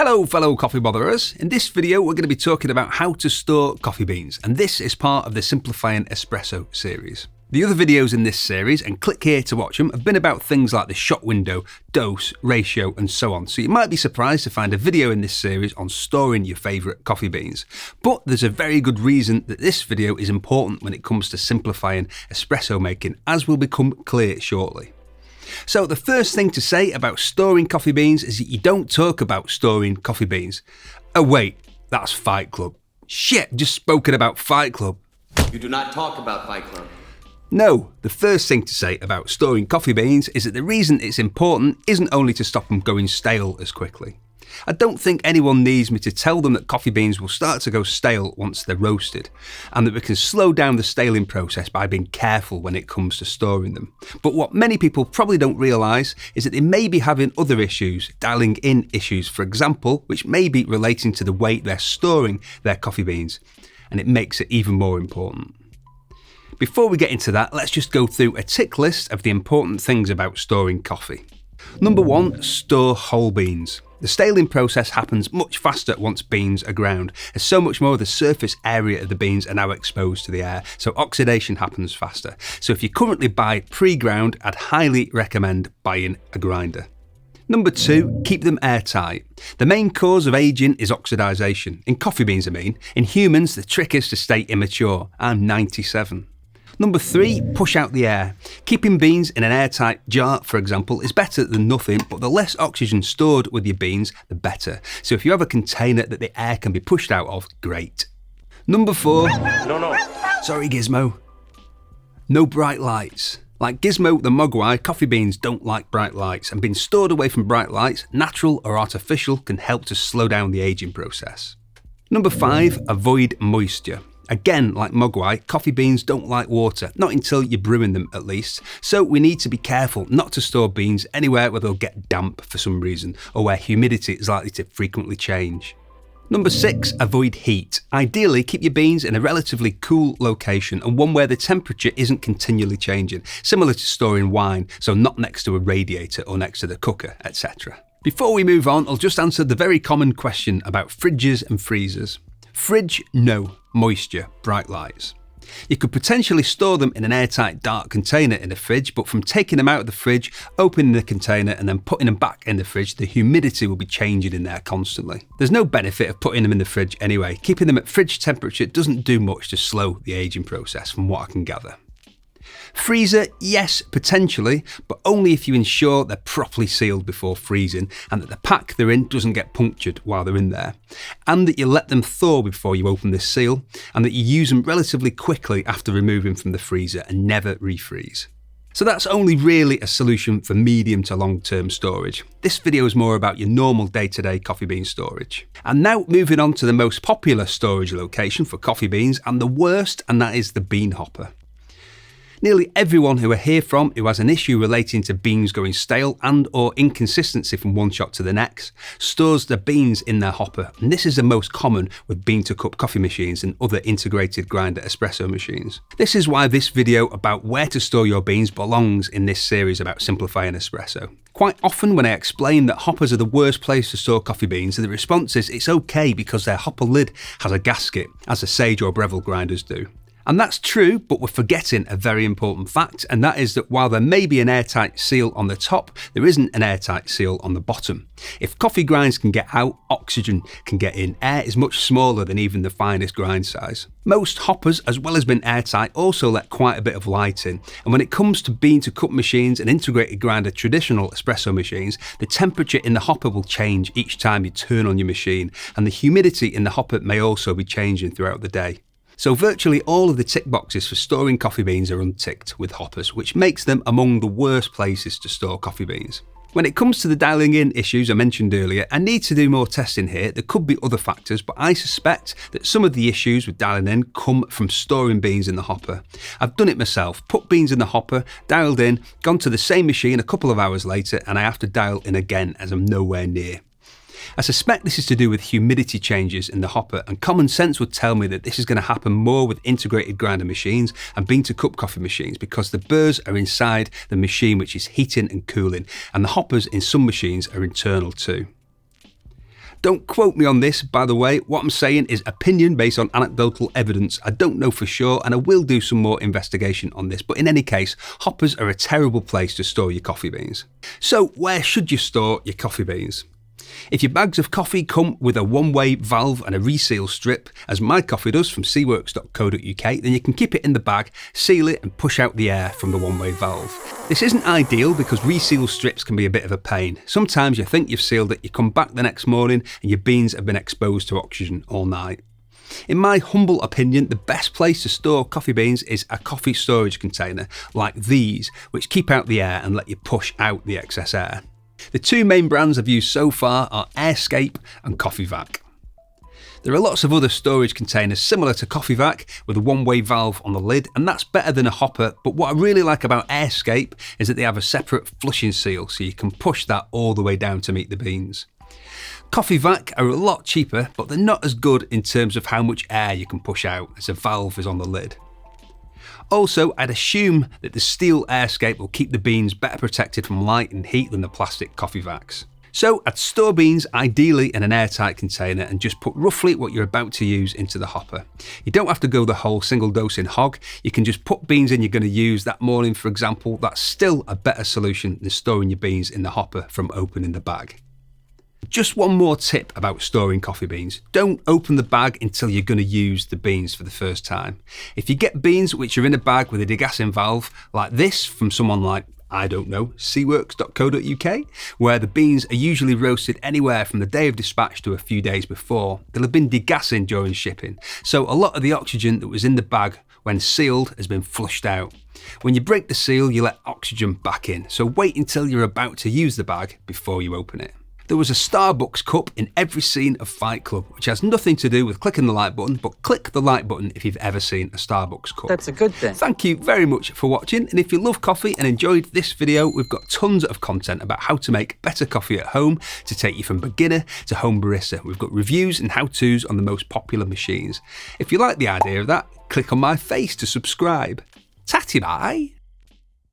Hello fellow coffee botherers, in this video we're going to be talking about how to store coffee beans, and this is part of the Simplifying Espresso series. The other videos in this series, and click here to watch them, have been about things like the shot window, dose, ratio and so on, so you might be surprised to find a video in this series on storing your favourite coffee beans. But there's a very good reason that this video is important when it comes to simplifying espresso making, as will become clear shortly. So the first thing to say about storing coffee beans is that you don't talk about storing coffee beans. Oh wait, that's Fight Club. Shit, just spoken about Fight Club. You do not talk about Fight Club. No, the first thing to say about storing coffee beans is that the reason it's important isn't only to stop them going stale as quickly. I don't think anyone needs me to tell them that coffee beans will start to go stale once they're roasted, and that we can slow down the staling process by being careful when it comes to storing them. But what many people probably don't realise is that they may be having other issues, dialing in issues for example, which may be relating to the way they're storing their coffee beans, and it makes it even more important. Before we get into that, let's just go through a tick list of the important things about storing coffee. Number 1, store whole beans. The staling process happens much faster once beans are ground, as so much more of the surface area of the beans are now exposed to the air, so oxidation happens faster. So if you currently buy pre-ground, I'd highly recommend buying a grinder. Number 2, keep them airtight. The main cause of aging is oxidation. In coffee beans I mean. In humans, the trick is to stay immature. I'm 97. Number 3, push out the air. Keeping beans in an airtight jar, for example, is better than nothing, but the less oxygen stored with your beans, the better. So if you have a container that the air can be pushed out of, great. Number 4, sorry Gizmo, no bright lights. Like Gizmo the Mogwai, coffee beans don't like bright lights, and being stored away from bright lights, natural or artificial, can help to slow down the aging process. Number 5, avoid moisture. Again, like Mogwai, coffee beans don't like water, not until you're brewing them at least, so we need to be careful not to store beans anywhere where they'll get damp for some reason, or where humidity is likely to frequently change. Number 6, avoid heat. Ideally, keep your beans in a relatively cool location and one where the temperature isn't continually changing, similar to storing wine, so not next to a radiator or next to the cooker, etc. Before we move on, I'll just answer the very common question about fridges and freezers. Fridge, no. Moisture, bright lights. You could potentially store them in an airtight dark container in the fridge, but from taking them out of the fridge, opening the container and then putting them back in the fridge, the humidity will be changing in there constantly. There's no benefit of putting them in the fridge anyway. Keeping them at fridge temperature doesn't do much to slow the aging process from what I can gather. Freezer, yes, potentially, but only if you ensure they're properly sealed before freezing and that the pack they're in doesn't get punctured while they're in there, and that you let them thaw before you open this seal, and that you use them relatively quickly after removing from the freezer and never refreeze. So that's only really a solution for medium to long-term storage. This video is more about your normal day-to-day coffee bean storage. And now moving on to the most popular storage location for coffee beans and the worst, and that is the bean hopper. Nearly everyone who I hear from who has an issue relating to beans going stale and or inconsistency from one shot to the next stores their beans in their hopper, and this is the most common with bean-to-cup coffee machines and other integrated grinder espresso machines. This is why this video about where to store your beans belongs in this series about simplifying espresso. Quite often when I explain that hoppers are the worst place to store coffee beans, the response is it's okay because their hopper lid has a gasket, as the Sage or Breville grinders do. And that's true, but we're forgetting a very important fact, and that is that while there may be an airtight seal on the top, there isn't an airtight seal on the bottom. If coffee grinds can get out, oxygen can get in. Air is much smaller than even the finest grind size. Most hoppers, as well as being airtight, also let quite a bit of light in, and when it comes to bean-to-cup machines and integrated grinder traditional espresso machines, the temperature in the hopper will change each time you turn on your machine, and the humidity in the hopper may also be changing throughout the day. So virtually all of the tick boxes for storing coffee beans are unticked with hoppers, which makes them among the worst places to store coffee beans. When it comes to the dialing in issues I mentioned earlier, I need to do more testing here. There could be other factors, but I suspect that some of the issues with dialing in come from storing beans in the hopper. I've done it myself, put beans in the hopper, dialed in, gone to the same machine a couple of hours later, and I have to dial in again as I'm nowhere near. I suspect this is to do with humidity changes in the hopper, and common sense would tell me that this is going to happen more with integrated grinder machines and bean-to-cup coffee machines because the burrs are inside the machine which is heating and cooling, and the hoppers in some machines are internal too. Don't quote me on this, by the way. What I'm saying is opinion based on anecdotal evidence. I don't know for sure, and I will do some more investigation on this. But in any case, hoppers are a terrible place to store your coffee beans. So where should you store your coffee beans? If your bags of coffee come with a one-way valve and a reseal strip, as my coffee does from seaworks.co.uk, then you can keep it in the bag, seal it and push out the air from the one-way valve. This isn't ideal because reseal strips can be a bit of a pain. Sometimes you think you've sealed it, you come back the next morning and your beans have been exposed to oxygen all night. In my humble opinion, the best place to store coffee beans is a coffee storage container like these, which keep out the air and let you push out the excess air. The two main brands I've used so far are Airscape and coffeevac. There are lots of other storage containers similar to coffeevac with a one-way valve on the lid, and that's better than a hopper, but what I really like about Airscape is that they have a separate flushing seal so you can push that all the way down to meet the beans. Coffeevac are a lot cheaper, but they're not as good in terms of how much air you can push out as a valve is on the lid. Also, I'd assume that the steel Airscape will keep the beans better protected from light and heat than the plastic coffeevacs. So I'd store beans ideally in an airtight container and just put roughly what you're about to use into the hopper. You don't have to go the whole single dosing hog, you can just put beans in you're going to use that morning, for example. That's still a better solution than storing your beans in the hopper from opening the bag. Just one more tip about storing coffee beans. Don't open the bag until you're going to use the beans for the first time. If you get beans which are in a bag with a degassing valve, like this from someone like, I don't know, seaworks.co.uk, where the beans are usually roasted anywhere from the day of dispatch to a few days before, they'll have been degassing during shipping. So a lot of the oxygen that was in the bag when sealed has been flushed out. When you break the seal, you let oxygen back in. So wait until you're about to use the bag before you open it. There was a Starbucks cup in every scene of Fight Club, which has nothing to do with clicking the like button, but click the like button if you've ever seen a Starbucks cup. That's a good thing. Thank you very much for watching, and if you love coffee and enjoyed this video, we've got tons of content about how to make better coffee at home to take you from beginner to home barista. We've got reviews and how-tos on the most popular machines. If you like the idea of that, click on my face to subscribe. Tatty Bye!